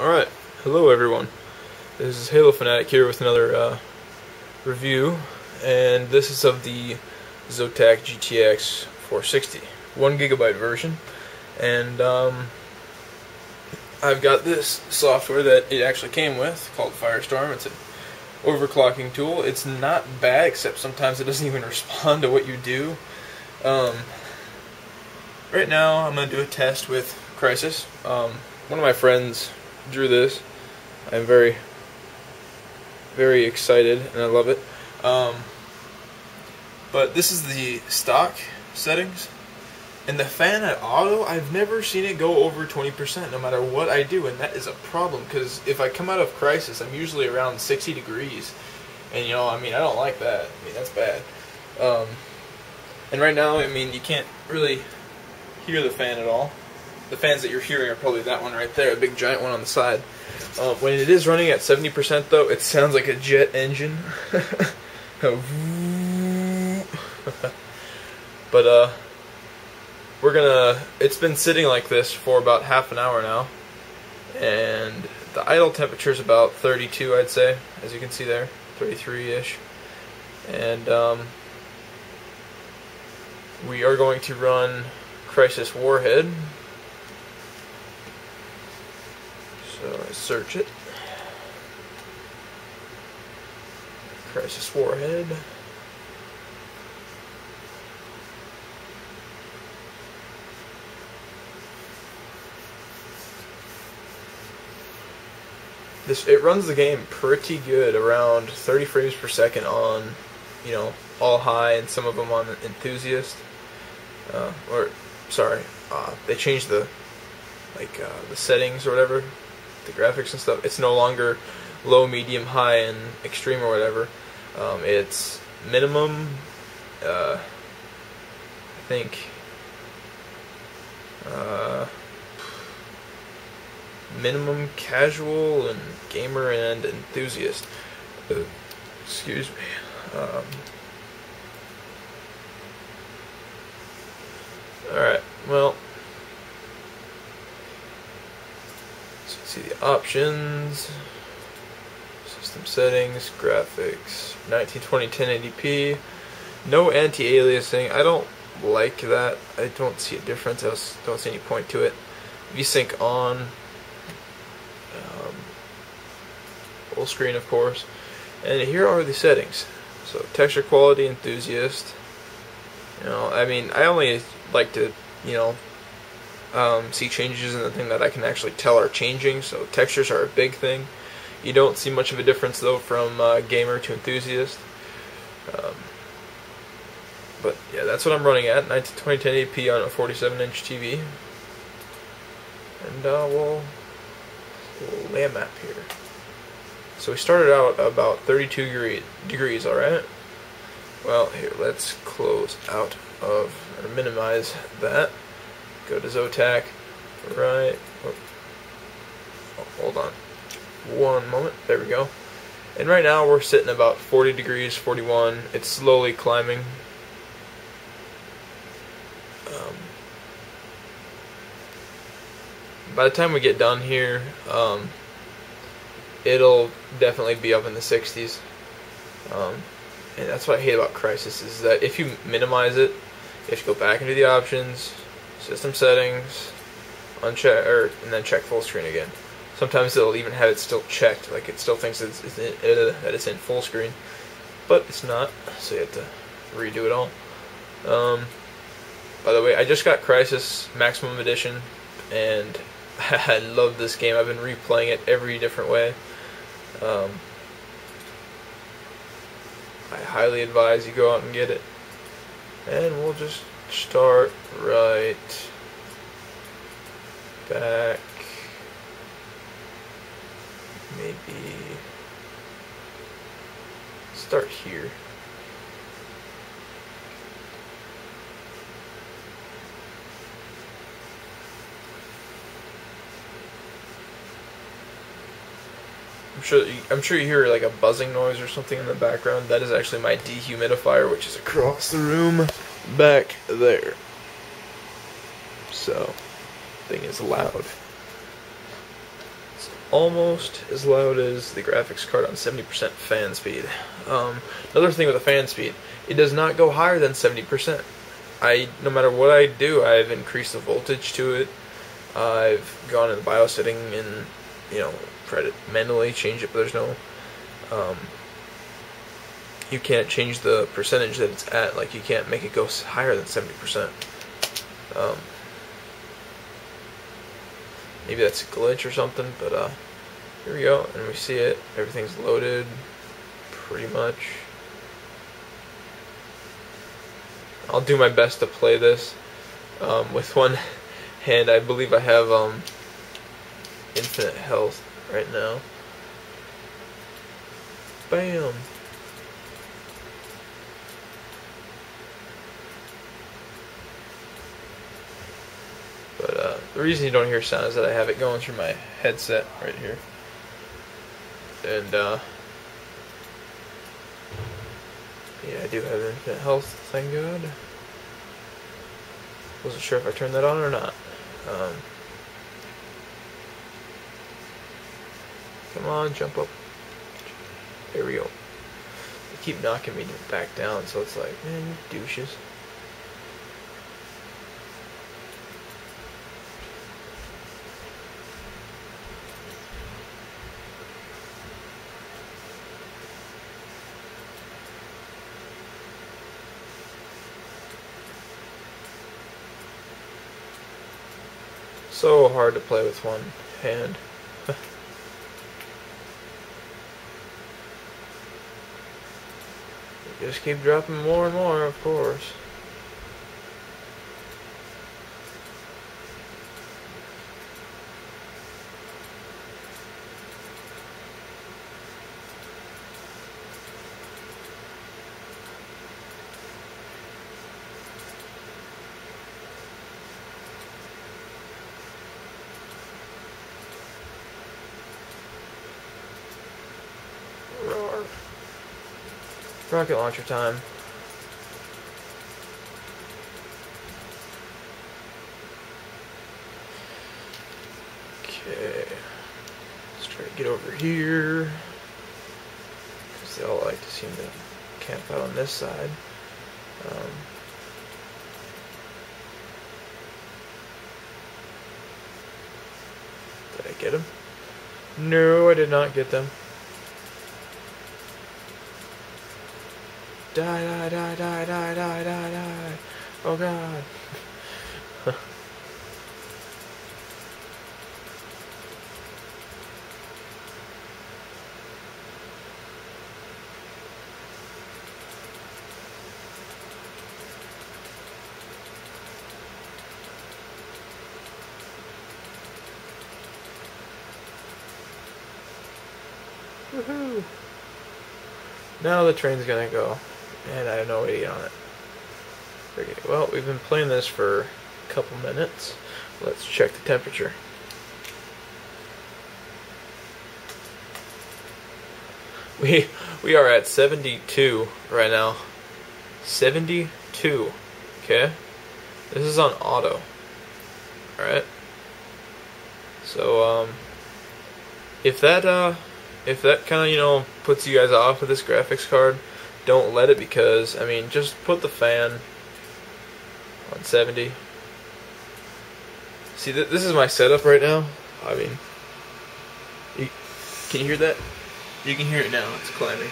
Alright, hello everyone. This is Halo Fanatic here with another review, and this is of the Zotac GTX 460, 1GB version, and I've got this software that it actually came with called Firestorm. It's an overclocking tool. It's not bad, except sometimes it doesn't even respond to what you do. Right now I'm going to do a test with Crysis. One of my friends drew this. I'm very excited and I love it. But this is the stock settings, and the fan at auto, I've never seen it go over 20% no matter what I do, and that is a problem because if I come out of Crysis, I'm usually around 60 degrees, and you know, I mean, I don't like that. I mean, that's bad. And right now, I mean, you can't really hear the fan at all. The fans that you're hearing are probably that one right there, a big giant one on the side. When it is running at 70% though, it sounds like a jet engine. But it's been sitting like this for about half an hour now, and the idle temperature is about 32, I'd say, as you can see there, 33-ish. And we are going to run Crysis Warhead. So I search it. Crysis Warhead. It runs the game pretty good, around 30 frames per second on, you know, all high, and some of them on enthusiast. They changed the settings or whatever, the graphics and stuff. It's no longer low, medium, high, and extreme or whatever. It's minimum, I think, minimum, casual, and gamer, and enthusiast. Excuse me. Alright, well, so you can see the options, system settings, graphics, 1920 1080p, no anti-aliasing. I don't like that. I don't see a difference. I don't see any point to it. VSync on, full screen of course, and here are the settings. So texture quality, enthusiast. You know, I mean, I only like to, you know, see changes in the thing that I can actually tell are changing, so textures are a big thing. You don't see much of a difference though from gamer to enthusiast. But yeah, that's what I'm running at, 1920 1080p on a 47-inch TV. And we'll lay a map here. So we started out about 32 degrees, alright? Well, here, let's close out of, or minimize that. Go to Zotac, right, oh, hold on, one moment, there we go. And right now we're sitting about 40 degrees, 41, it's slowly climbing. By the time we get done here, it'll definitely be up in the 60s. And that's what I hate about Crysis, is that if you minimize it, you have to go back into the options, system settings, uncheck, and then check full screen again. Sometimes it'll even have it still checked, like it still thinks that it's in full screen, but it's not, so you have to redo it all. By the way, I just got Crysis Maximum Edition, and I love this game. I've been replaying it every different way. I highly advise you go out and get it. And we'll just start right back. Maybe start here. I'm sure you hear like a buzzing noise or something in the background. That is actually my dehumidifier, which is across the room back there. So, thing is loud. almost as loud as the graphics card on 70% fan speed. Another thing with the fan speed, it does not go higher than 70%. No matter what I do, I've increased the voltage to it. I've gone in the BIOS setting and, tried to manually change it, but there's no, you can't change the percentage that it's at. Like, you can't make it go higher than 70%. Maybe that's a glitch or something, but here we go, and we see it. Everything's loaded, pretty much. I'll do my best to play this with one hand. I believe I have infinite health right now. Bam! But the reason you don't hear sound is that I have it going through my headset right here. And yeah, I do have infinite health, thank God. Wasn't sure if I turned that on or not. Come on, jump up. There we go. They keep knocking me back down, so it's like, man, you douches. So hard to play with one hand. You just keep dropping more and more, of course. Rocket launcher time. Okay. Let's try to get over here. Because they all like to seem to camp out on this side. Did I get them? No, I did not get them. Die, die, die, die, die, die, die, die. Oh God. Woohoo. Now the train's gonna go. And I have no way to get on it. Okay, well, we've been playing this for a couple minutes. Let's check the temperature. We are at 72 right now. 72. Okay? This is on auto. Alright? So, if that kind of, puts you guys off with this graphics card, don't let it, because, I mean, just put the fan on 70. See, this is my setup right now. I mean, can you hear that? You can hear it now. It's climbing.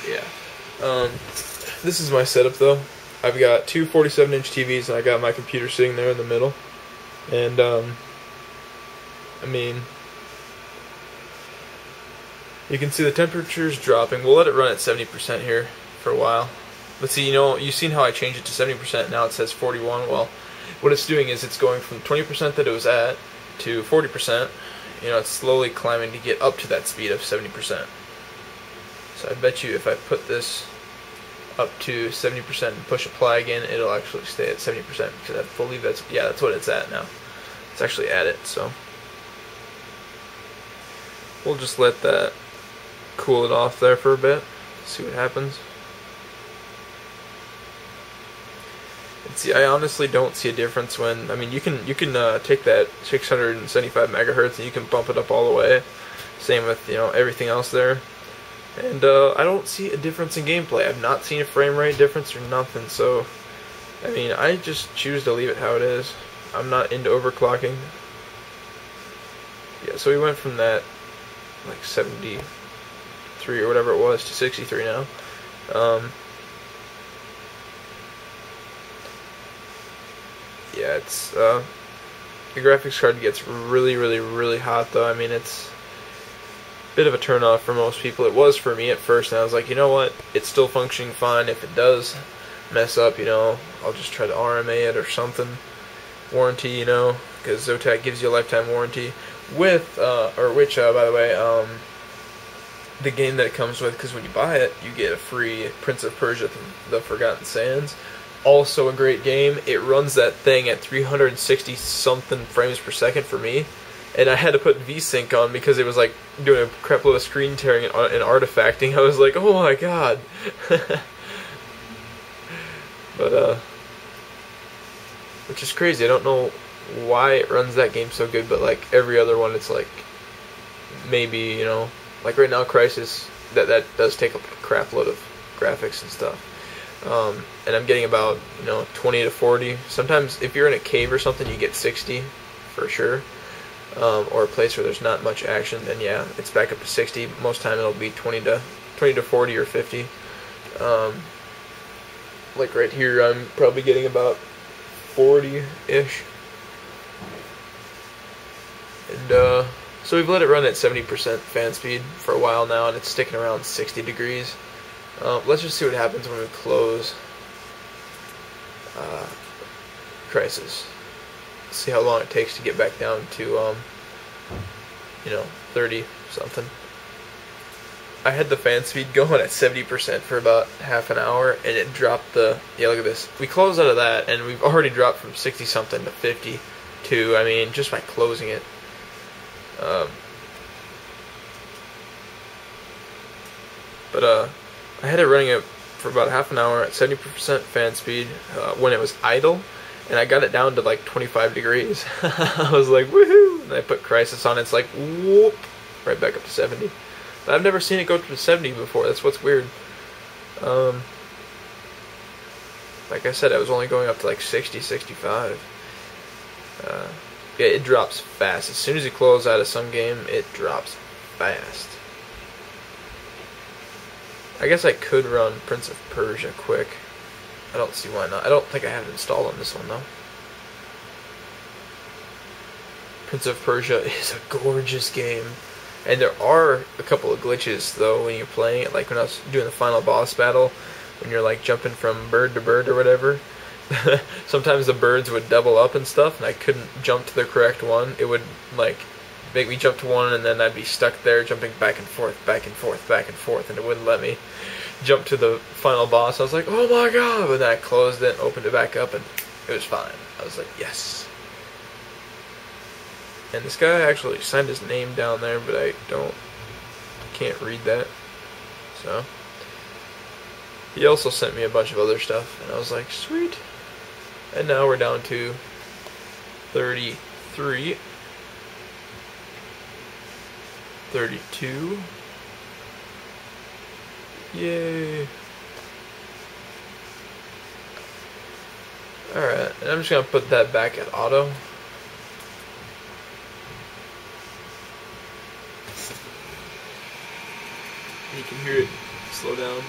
Yeah. This is my setup, though. I've got two 47-inch TVs, and I got my computer sitting there in the middle. And, I mean, you can see the temperature's dropping. We'll let it run at 70% here for a while. But see, you've seen how I changed it to 70%. Now it says 41. Well, what it's doing is it's going from 20% that it was at to 40%. It's slowly climbing to get up to that speed of 70%. So I bet you if I put this up to 70% and push apply again, it'll actually stay at 70%, because I believe that's what it's at now. It's actually at it, so we'll just let that cool it off there for a bit, see what happens. See, I honestly don't see a difference when, I mean, you can take that 675 megahertz and you can bump it up all the way. Same with, you know, everything else there. And I don't see a difference in gameplay. I've not seen a frame rate difference or nothing. So, I mean, I just choose to leave it how it is. I'm not into overclocking. Yeah, so we went from that, like 73 or whatever it was, to 63 now. Yeah, it's the graphics card gets really hot though. I mean, it's a bit of a turn off for most people. It was for me at first, and I was like, you know what? It's still functioning fine. If it does mess up, you know, I'll just try to RMA it or something. Warranty, you know, because Zotac gives you a lifetime warranty with, which by the way, the game that it comes with, because when you buy it, you get a free Prince of Persia: The Forgotten Sands. Also a great game. It runs that thing at 360 something frames per second for me, and I had to put VSync on because it was like doing a crap load of screen tearing and artifacting. I was like, oh my god. But which is crazy. I don't know why it runs that game so good, but like every other one, it's like maybe, you know, like right now Crysis, that does take a crap load of graphics and stuff. And I'm getting about, you know, 20 to 40. Sometimes if you're in a cave or something, you get 60 for sure. Or a place where there's not much action, then yeah, it's back up to 60. Most time it'll be 20 to 40 or 50. Like right here, I'm probably getting about 40-ish. And so we've let it run at 70% fan speed for a while now, and it's sticking around 60 degrees. Let's just see what happens when we close Crysis. See how long it takes to get back down to, you know, 30 something. I had the fan speed going at 70% for about half an hour, and it dropped the, yeah, look at this. We closed out of that, and we've already dropped from 60 something to 52, I mean, just by closing it. I had it running it for about half an hour at 70% fan speed when it was idle, and I got it down to like 25 degrees. I was like, woohoo! And I put Crysis on, it's like, whoop, right back up to 70. But I've never seen it go to 70 before, that's what's weird. Like I said, I was only going up to like 60, 65. Yeah, it drops fast. As soon as you close out of some game, it drops fast. I guess I could run Prince of Persia quick. I don't see why not. I don't think I have it installed on this one though. Prince of Persia is a gorgeous game. And there are a couple of glitches though when you're playing it, like when I was doing the final boss battle, when you're like jumping from bird to bird or whatever. Sometimes the birds would double up and stuff, and I couldn't jump to the correct one. It would like make me jump to one, and then I'd be stuck there jumping back and forth, back and forth, back and forth, and it wouldn't let me jump to the final boss. I was like, oh my god, but then I closed it and opened it back up, and it was fine. I was like, yes. And this guy actually signed his name down there, but I can't read that. So he also sent me a bunch of other stuff, and I was like, sweet. And now we're down to 33, 32. Yay. Alright, and I'm just going to put that back at auto. You can hear it slow down.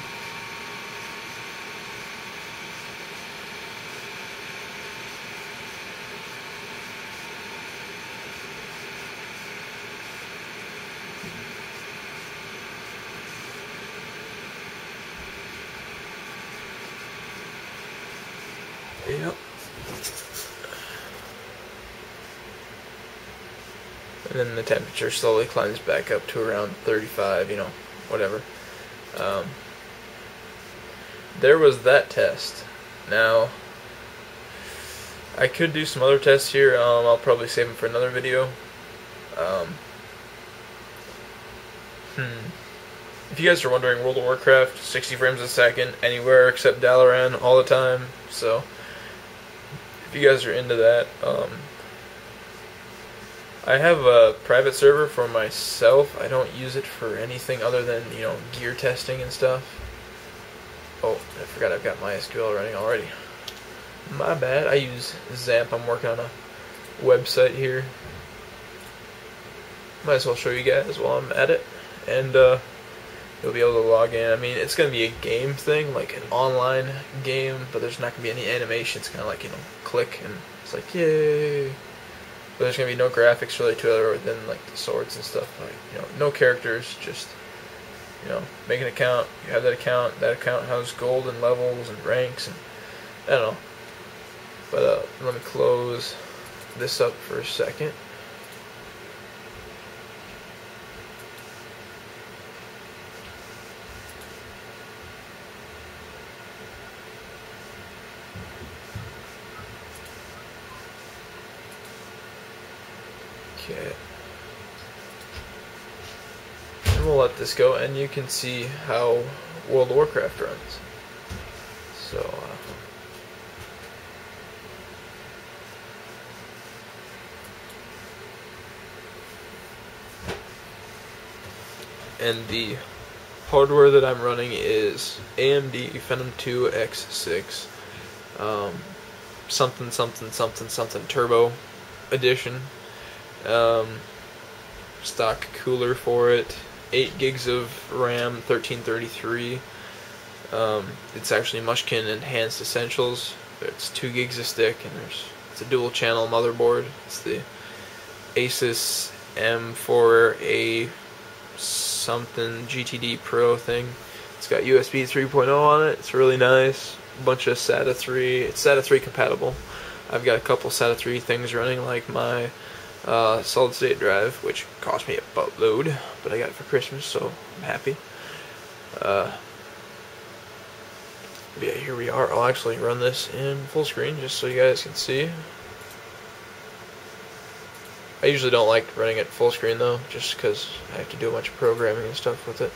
Yep. And then the temperature slowly climbs back up to around 35, you know, whatever. There was that test. Now, I could do some other tests here. I'll probably save them for another video. If you guys are wondering, World of Warcraft, 60 frames a second, anywhere except Dalaran, all the time. So, if you guys are into that. I have a private server for myself. I don't use it for anything other than, you know, gear testing and stuff. Oh, I forgot I've got MySQL running already. My bad. I use Zamp. I'm working on a website here. Might as well show you guys while I'm at it. And you'll be able to log in. I mean, it's going to be a game thing, like an online game, but there's not going to be any animation. It's kind of like, you know, click and it's like, yay. But there's going to be no graphics really to it other than like the swords and stuff. Like, you know, no characters, just, you know, make an account. You have that account has gold and levels and ranks and I don't know. But let me close this up for a second. Okay. And we'll let this go, and you can see how World of Warcraft runs. So, and the hardware that I'm running is AMD Phenom 2 X6, something turbo edition. Stock cooler for it, 8 gigs of RAM, 1333. It's actually Mushkin Enhanced Essentials. It's 2 gigs of stick, and it's a dual channel motherboard. It's the Asus M4A something GTD Pro thing. It's got USB 3.0 on it. It's really nice. A bunch of SATA 3. It's SATA 3 compatible. I've got a couple SATA 3 things running, like my solid state drive, which cost me a buttload, but I got it for Christmas, so I'm happy. Yeah, here we are. I'll actually run this in full screen just so you guys can see. I usually don't like running it full screen though, just because I have to do a bunch of programming and stuff with it.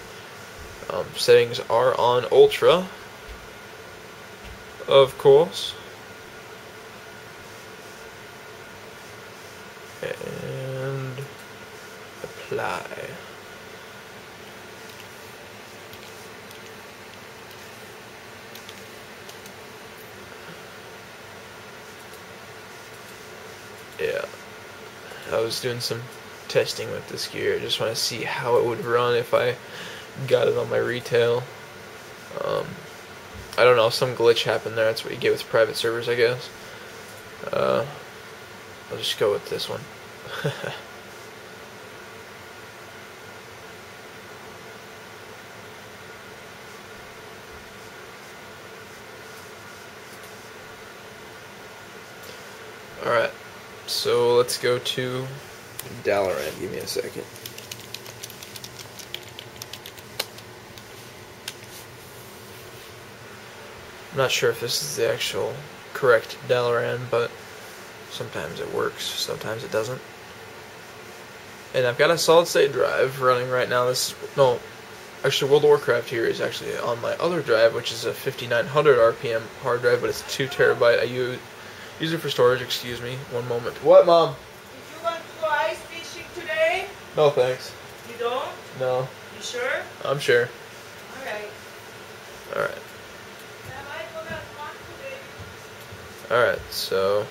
Settings are on Ultra, of course. And apply. Yeah, I was doing some testing with this gear. I just want to see how it would run if I got it on my retail. I don't know, some glitch happened there. That's what you get with private servers, I guess. I'll just go with this one. Alright, so let's go to Dalaran. Give me a second. I'm not sure if this is the actual correct Dalaran, but sometimes it works, sometimes it doesn't. And I've got a solid state drive running right now. Actually World of Warcraft here is actually on my other drive, which is a 5900 RPM hard drive, but it's 2 terabyte. I use it for storage. Excuse me, one moment. What, Mom? Did you want to go ice fishing today? No, thanks. You don't? No. You sure? I'm sure. Alright. Alright. I might go that one today. Alright, so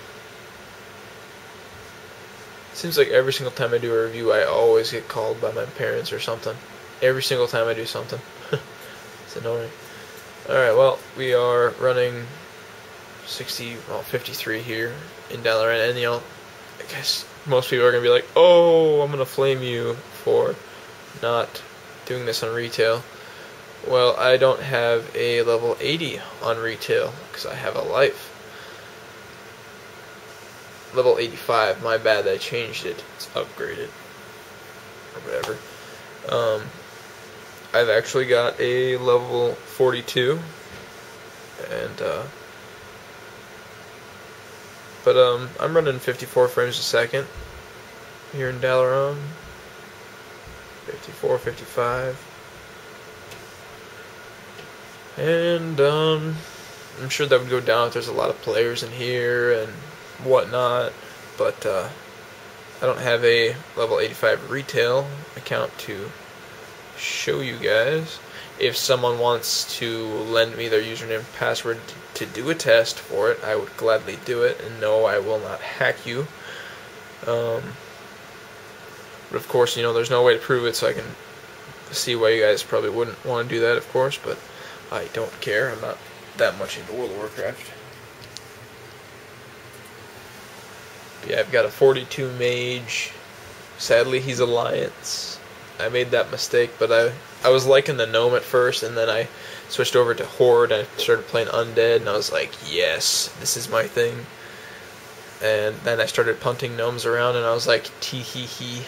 seems like every single time I do a review, I always get called by my parents or something. Every single time I do something. It's annoying. Alright, well, we are running 53 here in Dalaran, and you know, I guess most people are going to be like, oh, I'm going to flame you for not doing this on retail. Well, I don't have a level 80 on retail, because I have a life. Level 85, my bad, I changed it. It's upgraded. Or whatever. I've actually got a level 42. And, I'm running 54 frames a second here in Dalaran. 54, 55. And, I'm sure that would go down if there's a lot of players in here, and whatnot, but I don't have a level 85 retail account to show you guys. If someone wants to lend me their username and password to do a test for it, I would gladly do it, and no, I will not hack you. But of course, you know, there's no way to prove it, so I can see why you guys probably wouldn't want to do that, of course, but I don't care. I'm not that much into World of Warcraft. Yeah, I've got a 42 mage. Sadly, he's Alliance. I made that mistake, but I was liking the gnome at first, and then I switched over to Horde, and I started playing Undead, and I was like, yes, this is my thing. And then I started punting gnomes around, and I was like, tee-hee-hee,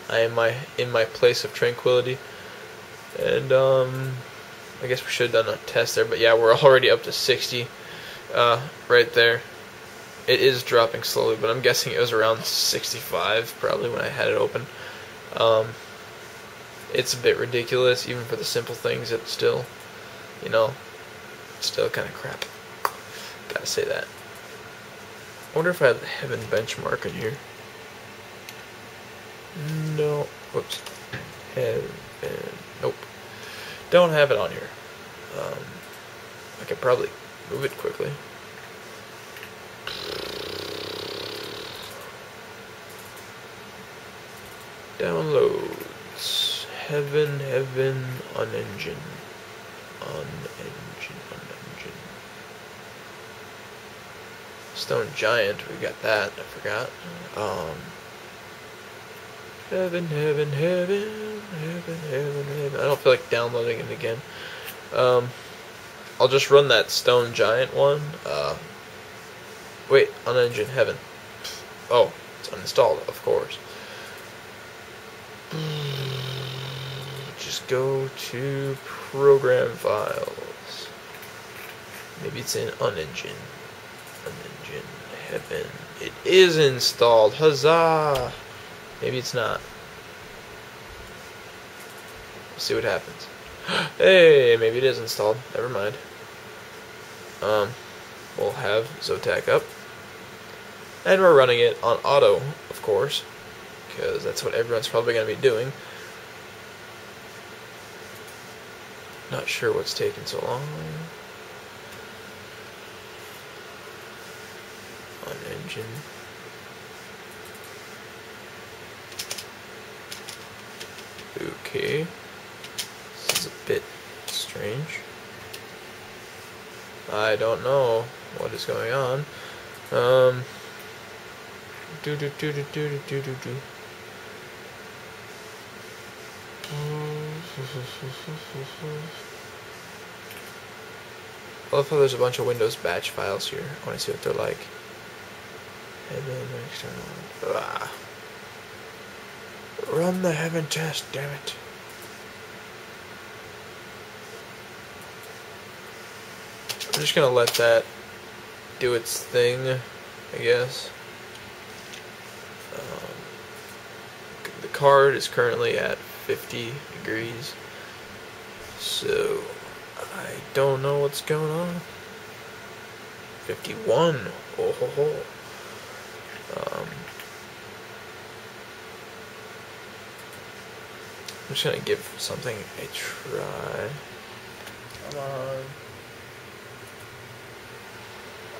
I am in my place of tranquility. And, I guess we should have done a test there, but yeah, we're already up to 60, right there. It is dropping slowly, but I'm guessing it was around 65, probably, when I had it open. It's a bit ridiculous, even for the simple things. It's still, you know, still kind of crap. Gotta say that. I wonder if I have the heaven benchmark in here. No. Whoops. Heaven. Nope. Don't have it on here. I could probably move it quickly. Downloads. Heaven, unengine. Unengine. Stone Giant, we got that, I forgot. Heaven. I don't feel like downloading it again. I'll just run that Stone Giant one. Wait, unengine Heaven. Oh, it's uninstalled, of course. Just go to program files. Maybe it's in unengine. Unengine Heaven. It is installed. Huzzah! Maybe it's not. We'll see what happens. Hey, maybe it is installed. Never mind. We'll have Zotac up. And we're running it on auto, of course, because that's what everyone's probably going to be doing. Not sure what's taking so long. Unengine. Okay. This is a bit strange. I don't know what is going on. I love how there's a bunch of Windows batch files here. I want to see what they're like. Heaven external. Ah. Run the Heaven test, damn it. I'm just gonna let that do its thing, I guess. The card is currently at 50 degrees, so I don't know what's going on. 51. Oh ho ho. I'm just gonna give something a try. Come on.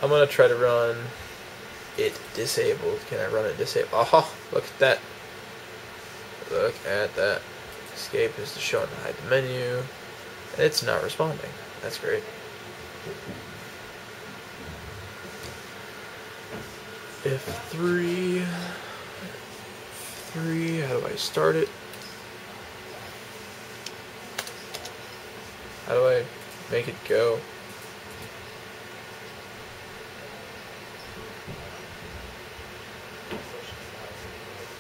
I'm gonna try to run it disabled. Can I run it disabled? Oh, look at that. Look at that. Escape is to show and hide the menu. And it's not responding. That's great. F3. How do I start it? How do I make it go?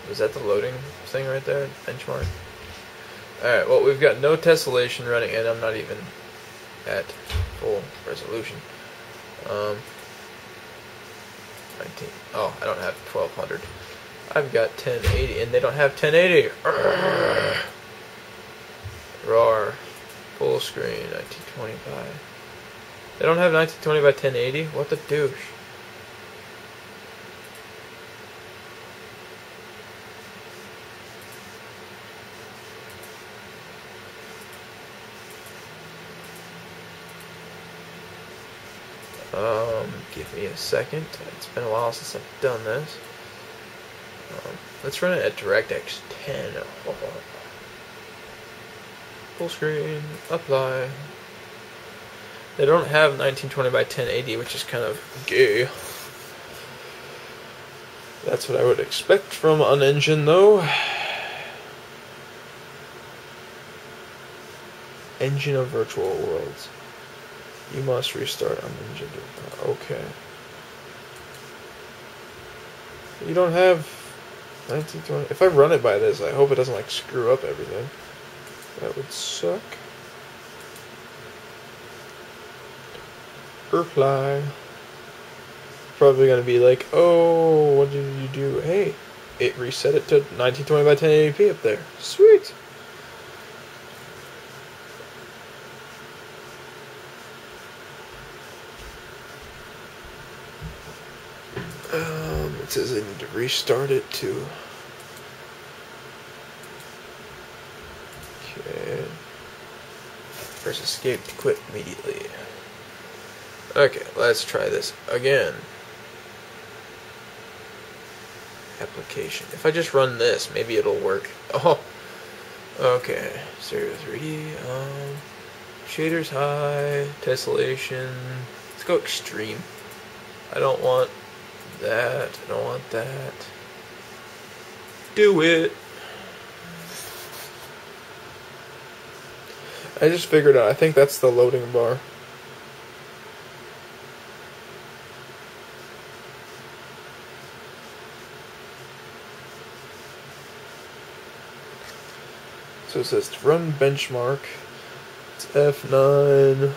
Was that the loading thing right there? Benchmark? Alright, well, we've got no tessellation running, and I'm not even at full resolution. 19. Oh, I don't have 1200. I've got 1080, and they don't have 1080. Urgh. Roar. Full screen, 1920 by. They don't have 1920 by 1080? What the douche? Give me a second. It's been a while since I've done this. Let's run it at DirectX 10. Full screen, apply. They don't have 1920 by 1080, which is kind of gay. That's what I would expect from an engine, though. Engine of Virtual Worlds. You must restart on engine. Okay. You don't have 1920. If I run it by this, I hope it doesn't like screw up everything. That would suck. Reply. Probably gonna be like, oh, what did you do? Hey, it reset it to 1920 by 1080p up there. Sweet. It says I need to restart it too. Okay. Press escape to quit immediately. Okay, let's try this again. Application. If I just run this, maybe it'll work. Oh, okay. Stereo 3D. Shaders high. Tessellation. Let's go extreme. I don't want that. I don't want that. Do it. I just figured out. I think that's the loading bar. So it says to run benchmark. It's F9.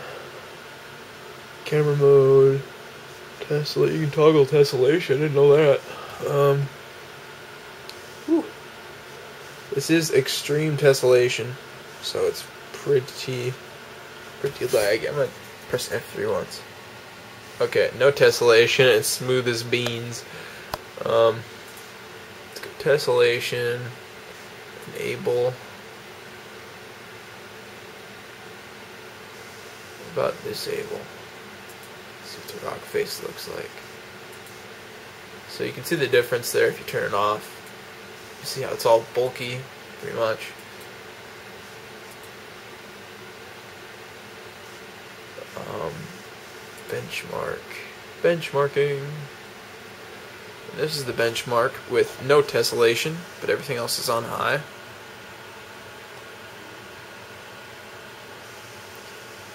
Camera mode. Tesla. You can toggle tessellation. I didn't know that. This is extreme tessellation, so it's pretty laggy. I'm gonna press F3 once. Okay, no tessellation. It's smooth as beans. Let's go tessellation. Enable. What about disable? See what the rock face looks like. So you can see the difference there if you turn it off. You see how it's all bulky, pretty much. Benchmark. Benchmarking. And this is the benchmark with no tessellation, but everything else is on high.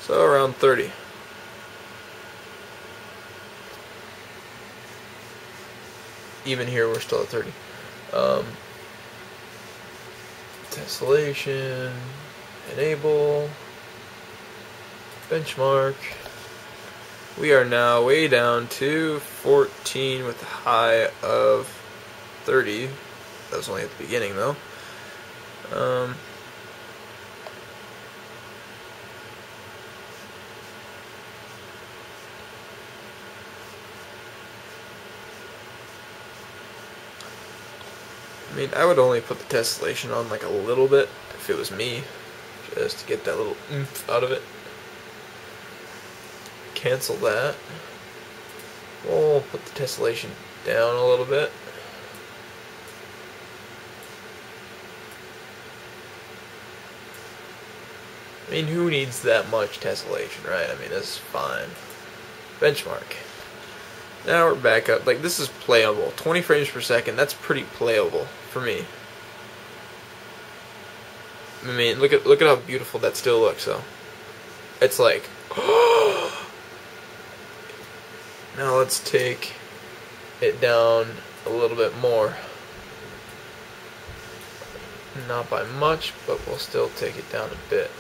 So around 30. Even here, we're still at 30. Tessellation, enable, benchmark. We are now way down to 14 with a high of 30. That was only at the beginning, though. I mean, I would only put the tessellation on like a little bit if it was me, just to get that little oomph out of it. Cancel that. We'll put the tessellation down a little bit. I mean, who needs that much tessellation, right? I mean, this is fine. Benchmark. Now we're back up. Like, this is playable. 20 frames per second, that's pretty playable for me. I mean, look at how beautiful that still looks, though. It's like, now let's take it down a little bit more. Not by much, but we'll still take it down a bit.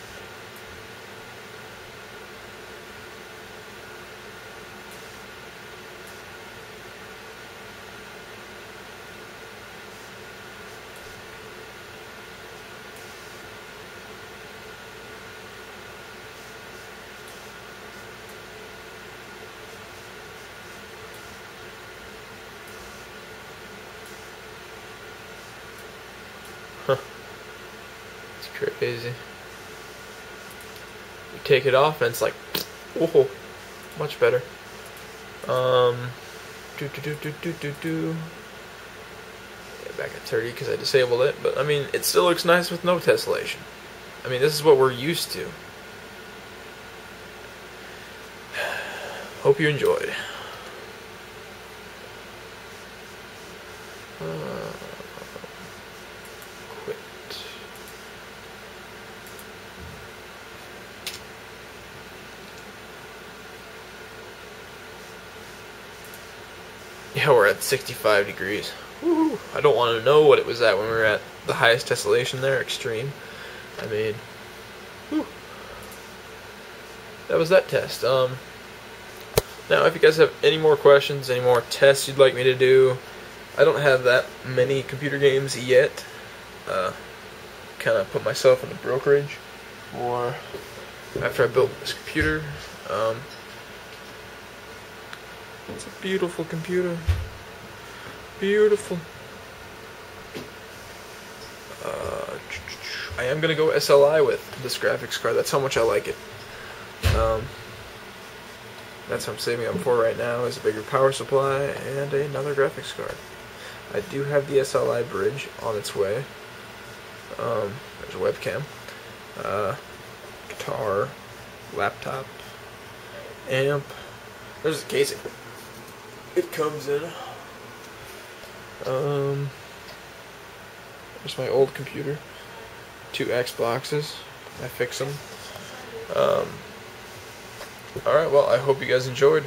Huh. It's crazy. You take it off and it's like, whoa, much better. Do do do do do do do. Yeah, back at 30 because I disabled it, but I mean, it still looks nice with no tessellation. I mean, this is what we're used to. Hope you enjoyed. Quit. Yeah, we're at 65 degrees. Woo-hoo. I don't want to know what it was at when we were at the highest tessellation there, extreme. I mean, whew. That was that test. Now, if you guys have any more questions, any more tests you'd like me to do, I don't have that many computer games yet. Kind of put myself in the brokerage for after I built this computer. It's a beautiful computer. Beautiful. I am gonna go SLI with this graphics card. That's how much I like it. That's what I'm saving up for right now, is a bigger power supply and another graphics card. I do have the SLI bridge on its way. There's a webcam, guitar, laptop, amp. There's the casing. It comes in. There's my old computer. 2 Xboxes. I fix them. Alright, well, I hope you guys enjoyed.